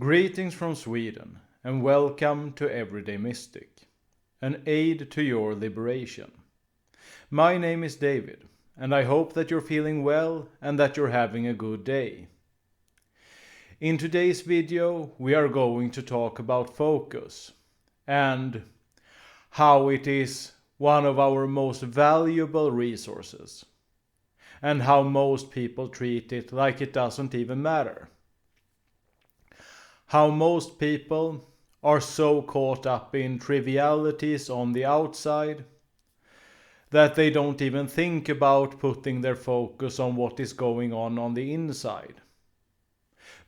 Greetings from Sweden and welcome to Everyday Mystic, an aid to your liberation. My name is David and I hope that you're feeling well and that you're having a good day. In today's video we are going to talk about focus and how it is one of our most valuable resources and how most people treat it like it doesn't even matter. How most people are so caught up in trivialities on the outside that they don't even think about putting their focus on what is going on the inside.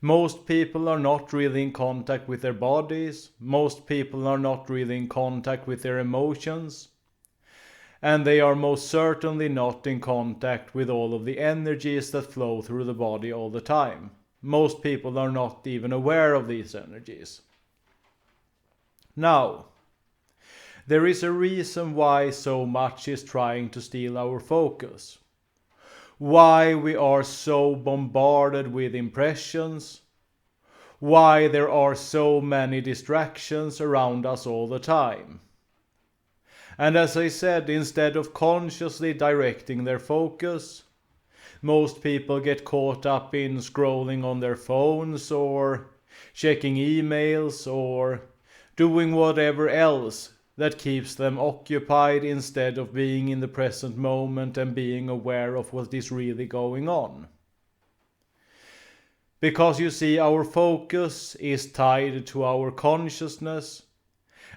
Most people are not really in contact with their bodies, most people are not really in contact with their emotions, and they are most certainly not in contact with all of the energies that flow through the body all the time. Most people are not even aware of these energies. Now, there is a reason why so much is trying to steal our focus. Why we are so bombarded with impressions. Why there are so many distractions around us all the time. And as I said, instead of consciously directing their focus, most people get caught up in scrolling on their phones or checking emails or doing whatever else that keeps them occupied instead of being in the present moment and being aware of what is really going on. Because you see, our focus is tied to our consciousness,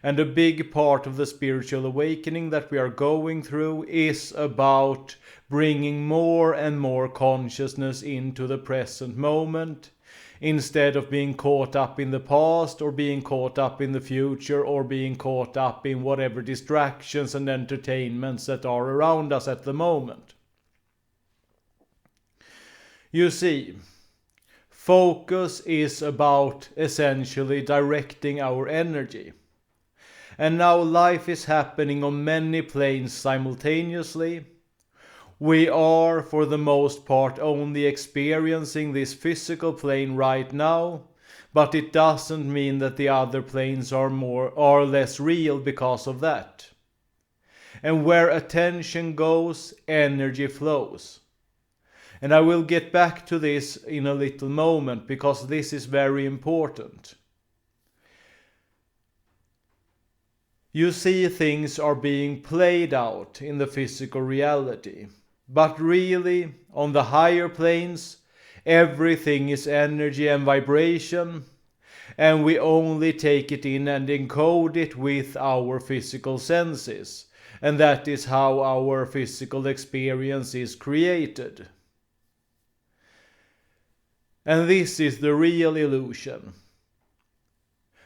and a big part of the spiritual awakening that we are going through is about bringing more and more consciousness into the present moment, instead of being caught up in the past or being caught up in the future or being caught up in whatever distractions and entertainments that are around us at the moment. You see, focus is about essentially directing our energy. And now life is happening on many planes simultaneously. We are, for the most part, only experiencing this physical plane right now, but it doesn't mean that the other planes are more or less real because of that. And where attention goes, energy flows. And I will get back to this in a little moment because this is very important. You see, things are being played out in the physical reality. But really, on the higher planes, everything is energy and vibration, and we only take it in and encode it with our physical senses. And that is how our physical experience is created. And this is the real illusion.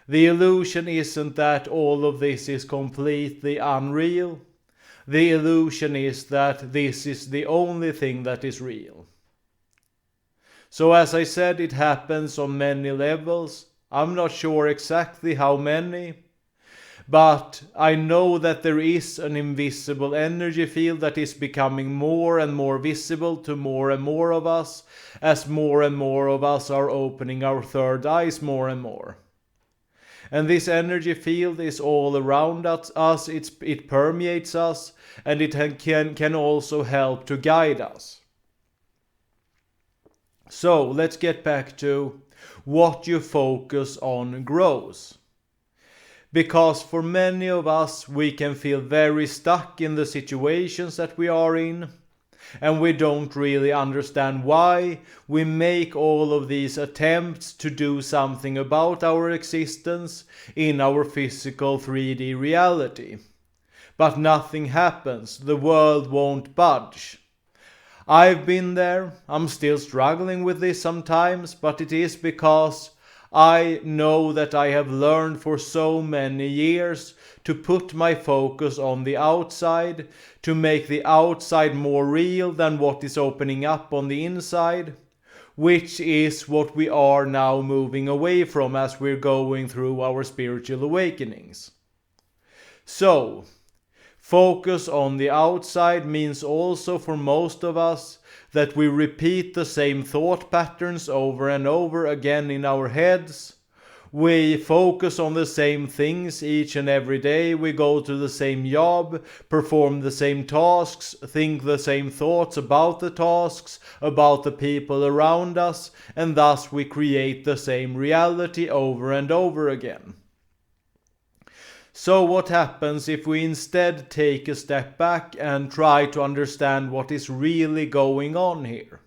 The illusion isn't that all of this is completely unreal. The illusion is that this is the only thing that is real. So as I said, it happens on many levels. I'm not sure exactly how many, but I know that there is an invisible energy field that is becoming more and more visible to more and more of us, as more and more of us are opening our third eyes more and more. And this energy field is all around us, it permeates us, and it can also help to guide us. So let's get back to what you focus on grows. Because for many of us, we can feel very stuck in the situations that we are in, and we don't really understand why we make all of these attempts to do something about our existence in our physical 3D reality. But nothing happens, the world won't budge. I've been there, I'm still struggling with this sometimes, but it is because I know that I have learned for so many years to put my focus on the outside, to make the outside more real than what is opening up on the inside, which is what we are now moving away from as we're going through our spiritual awakenings. So, focus on the outside means also for most of us that we repeat the same thought patterns over and over again in our heads, We focus on the same things each and every day. We go to the same job, perform the same tasks, think the same thoughts about the tasks, about the people around us, and thus we create the same reality over and over again. So what happens if we instead take a step back and try to understand what is really going on here?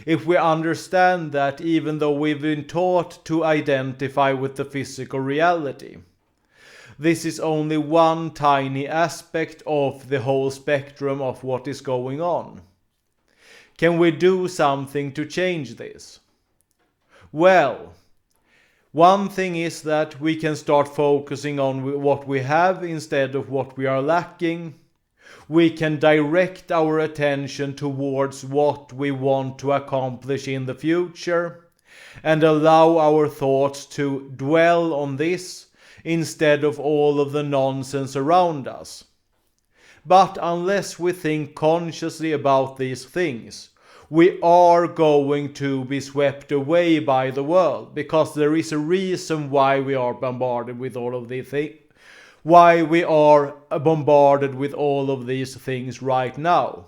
If we understand that even though we've been taught to identify with the physical reality, this is only one tiny aspect of the whole spectrum of what is going on. Can we do something to change this? Well, one thing is that we can start focusing on what we have instead of what we are lacking. We can direct our attention towards what we want to accomplish in the future and allow our thoughts to dwell on this instead of all of the nonsense around us. But unless we think consciously about these things, we are going to be swept away by the world, because there is a reason why we are bombarded with all of these things. Why we are bombarded with all of these things right now.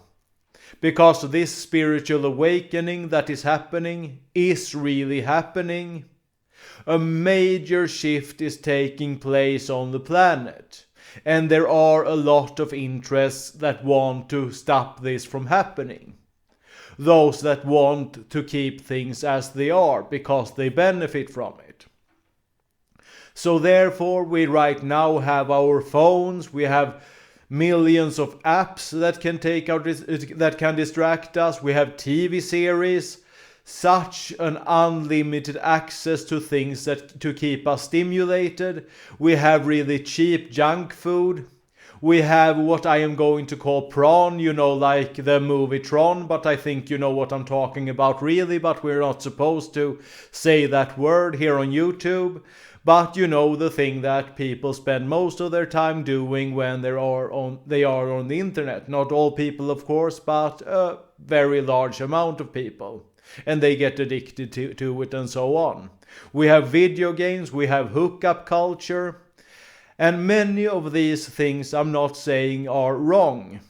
Because this spiritual awakening that is happening is really happening. A major shift is taking place on the planet. And there are a lot of interests that want to stop this from happening. Those that want to keep things as they are because they benefit from it. So therefore we right now have our phones, we have millions of apps that can distract us, we have TV series, such an unlimited access to things to keep us stimulated. We have really cheap junk food. We have what I am going to call prawn, like the movie Tron, but I think you know what I'm talking about really, but we're not supposed to say that word here on YouTube. But the thing that people spend most of their time doing when they are on the internet. Not all people, of course, but a very large amount of people. And they get addicted to it and so on. We have video games, we have hookup culture. And many of these things I'm not saying are wrong.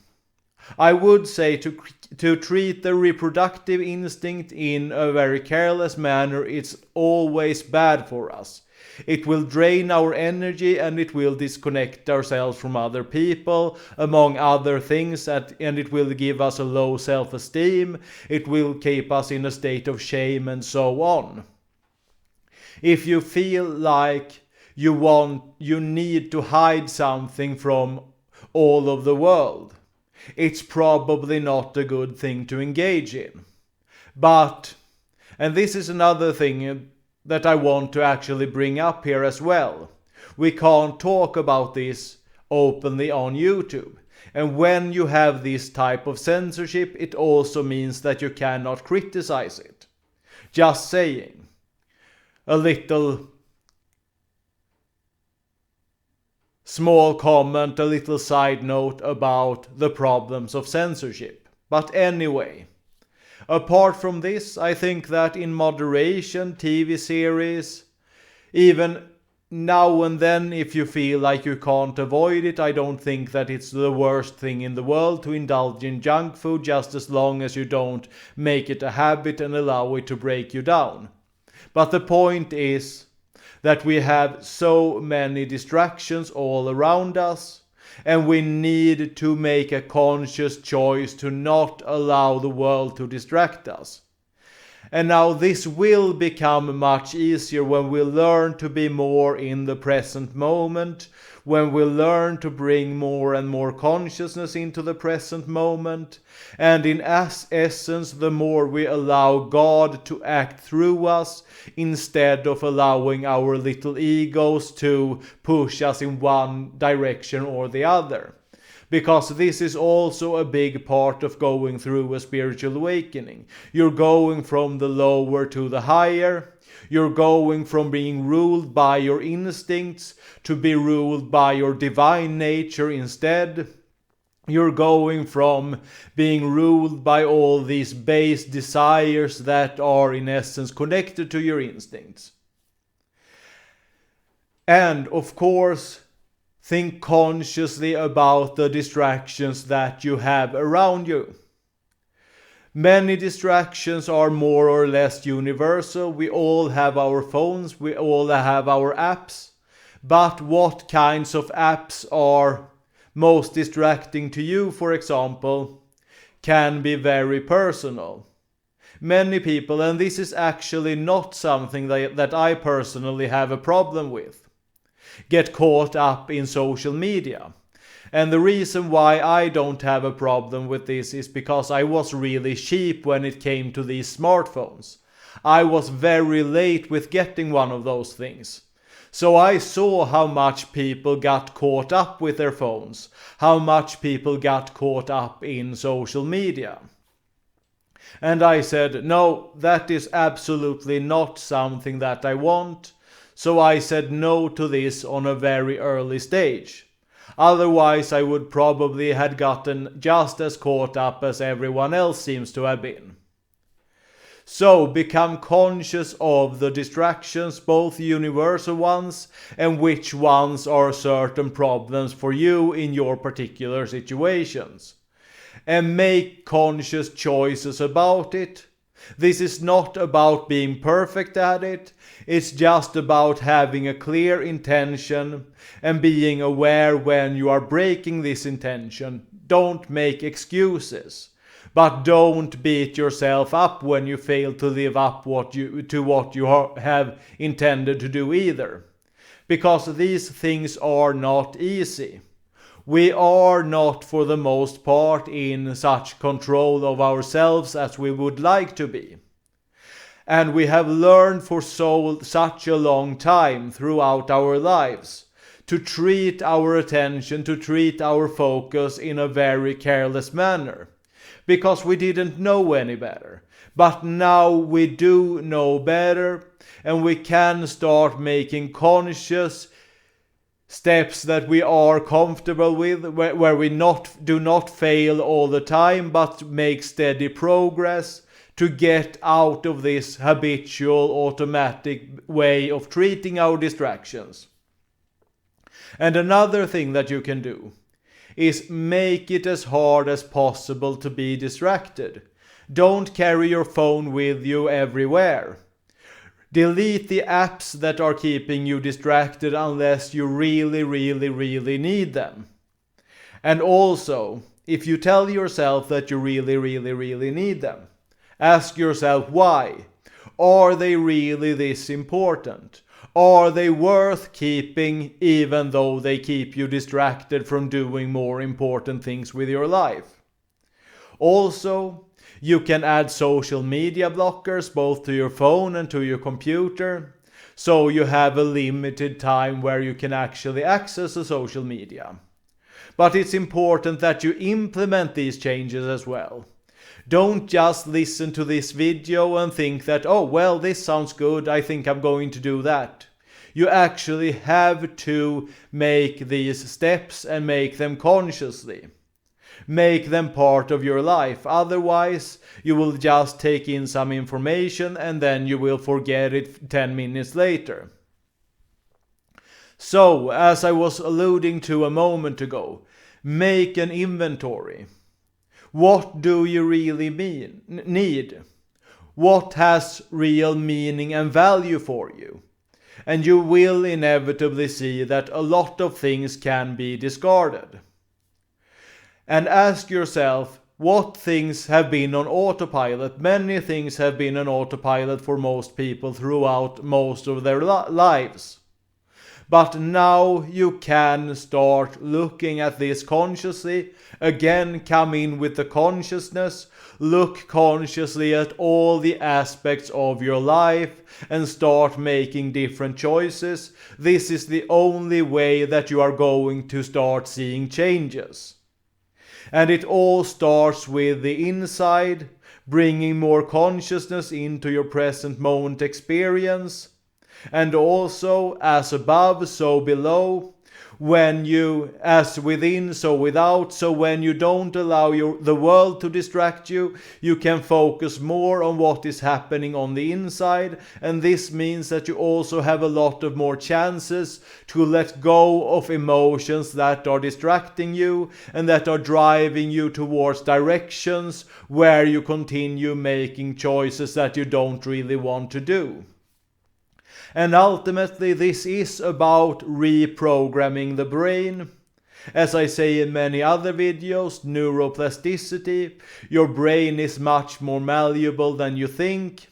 I would say to treat the reproductive instinct in a very careless manner, it's always bad for us. It will drain our energy and it will disconnect ourselves from other people, among other things, and it will give us a low self-esteem. It will keep us in a state of shame and so on. If you feel like you need to hide something from all of the world, it's probably not a good thing to engage in. But, and this is another thing that I want to actually bring up here as well. We can't talk about this openly on YouTube. And when you have this type of censorship, it also means that you cannot criticize it. Just saying. A little small comment, a little side note about the problems of censorship. But anyway, apart from this, I think that in moderation, TV series, even now and then, if you feel like you can't avoid it, I don't think that it's the worst thing in the world to indulge in junk food, just as long as you don't make it a habit and allow it to break you down. But the point is that we have so many distractions all around us, and we need to make a conscious choice to not allow the world to distract us. And now this will become much easier when we learn to be more in the present moment, when we learn to bring more and more consciousness into the present moment, and in essence, the more we allow God to act through us, instead of allowing our little egos to push us in one direction or the other. Because this is also a big part of going through a spiritual awakening. You're going from the lower to the higher. You're going from being ruled by your instincts to be ruled by your divine nature instead. You're going from being ruled by all these base desires that are in essence connected to your instincts. And of course, think consciously about the distractions that you have around you. Many distractions are more or less universal. We all have our phones, we all have our apps. But what kinds of apps are most distracting to you, for example, can be very personal. Many people, and this is actually not something that I personally have a problem with, get caught up in social media. And the reason why I don't have a problem with this is because I was really cheap when it came to these smartphones. I was very late with getting one of those things. So I saw how much people got caught up with their phones, how much people got caught up in social media. And I said, no, that is absolutely not something that I want. So I said no to this on a very early stage. Otherwise I would probably have gotten just as caught up as everyone else seems to have been. So become conscious of the distractions, both universal ones and which ones are certain problems for you in your particular situations. And make conscious choices about it. This is not about being perfect at it. It's just about having a clear intention and being aware when you are breaking this intention. Don't make excuses. But don't beat yourself up when you fail to live up to what you have intended to do either. Because these things are not easy. We are not, for the most part, in such control of ourselves as we would like to be. And we have learned for such a long time throughout our lives to treat our attention, to treat our focus in a very careless manner. Because we didn't know any better. But now we do know better, and we can start making conscious steps that we are comfortable with, where we do not fail all the time, but make steady progress to get out of this habitual, automatic way of treating our distractions. And another thing that you can do is make it as hard as possible to be distracted. Don't carry your phone with you everywhere. Delete the apps that are keeping you distracted unless you really need them. And also, if you tell yourself that you really need them, ask yourself why. Are they really this important? Are they worth keeping even though they keep you distracted from doing more important things with your life? Also, you can add social media blockers both to your phone and to your computer, so you have a limited time where you can actually access the social media. But it's important that you implement these changes as well. Don't just listen to this video and think that, oh, well, this sounds good, I think I'm going to do that. You actually have to make these steps and make them consciously. Make them part of your life. Otherwise, you will just take in some information and then you will forget it 10 minutes later. So, as I was alluding to a moment ago, make an inventory. What do you really need? What has real meaning and value for you? And you will inevitably see that a lot of things can be discarded. And ask yourself, what things have been on autopilot? Many things have been on autopilot for most people throughout most of their lives. But now you can start looking at this consciously. Again, come in with the consciousness. Look consciously at all the aspects of your life and start making different choices. This is the only way that you are going to start seeing changes. And it all starts with the inside, bringing more consciousness into your present moment experience. And also, as above, so below, when you, as within, so without. So when you don't allow the world to distract you, you can focus more on what is happening on the inside. And this means that you also have a lot of more chances to let go of emotions that are distracting you and that are driving you towards directions where you continue making choices that you don't really want to do. And ultimately, this is about reprogramming the brain. As I say in many other videos, neuroplasticity, your brain is much more malleable than you think.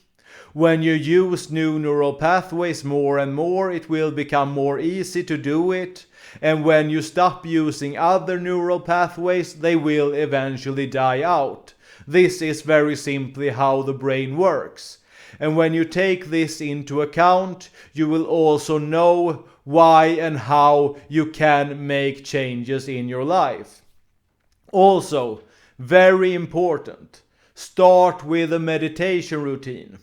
When you use new neural pathways more and more, it will become more easy to do it. And when you stop using other neural pathways, they will eventually die out. This is very simply how the brain works. And when you take this into account, you will also know why and how you can make changes in your life. Also, very important, start with a meditation routine.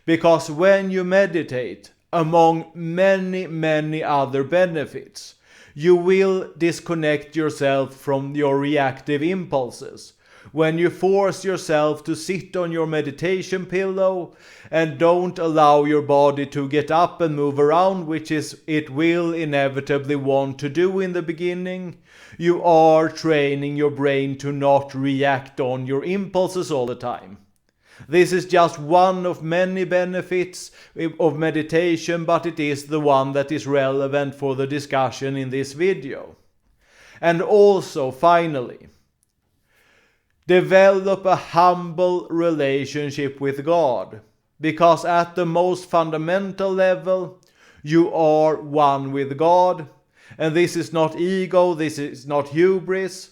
Because when you meditate, among many other benefits, you will disconnect yourself from your reactive impulses. When you force yourself to sit on your meditation pillow and don't allow your body to get up and move around, which is it will inevitably want to do in the beginning, you are training your brain to not react on your impulses all the time. This is just one of many benefits of meditation, but it is the one that is relevant for the discussion in this video. And also, finally, develop a humble relationship with God, because at the most fundamental level, you are one with God, and this is not ego, this is not hubris,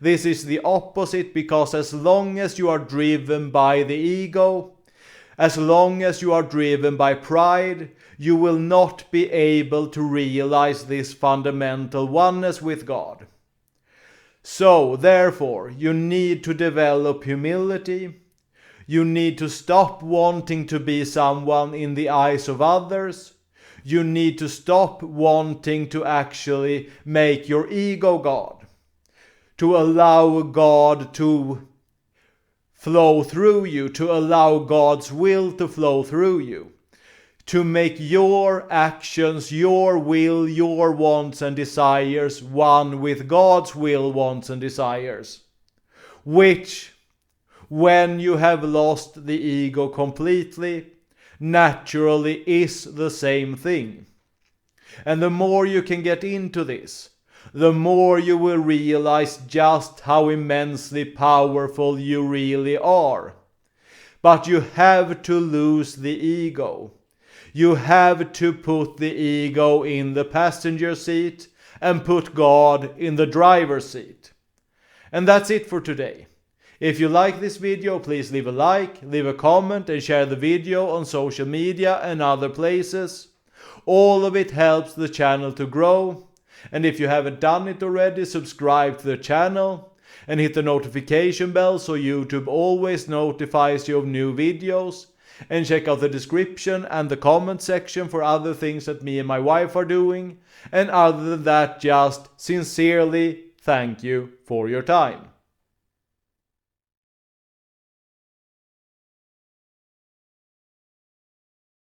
this is the opposite, because as long as you are driven by the ego, as long as you are driven by pride, you will not be able to realize this fundamental oneness with God. So, therefore, you need to develop humility. You need to stop wanting to be someone in the eyes of others. You need to stop wanting to actually make your ego God. To allow God to flow through you, to allow God's will to flow through you. To make your actions, your will, your wants and desires one with God's will, wants and desires. Which, when you have lost the ego completely, naturally is the same thing. And the more you can get into this, the more you will realize just how immensely powerful you really are. But you have to lose the ego. You have to put the ego in the passenger seat and put God in the driver's seat. And that's it for today. If you like this video, please leave a like, leave a comment and share the video on social media and other places. All of it helps the channel to grow. And if you haven't done it already, subscribe to the channel and hit the notification bell so YouTube always notifies you of new videos. And check out the description and the comment section for other things that me and my wife are doing. And other than that, just sincerely thank you for your time.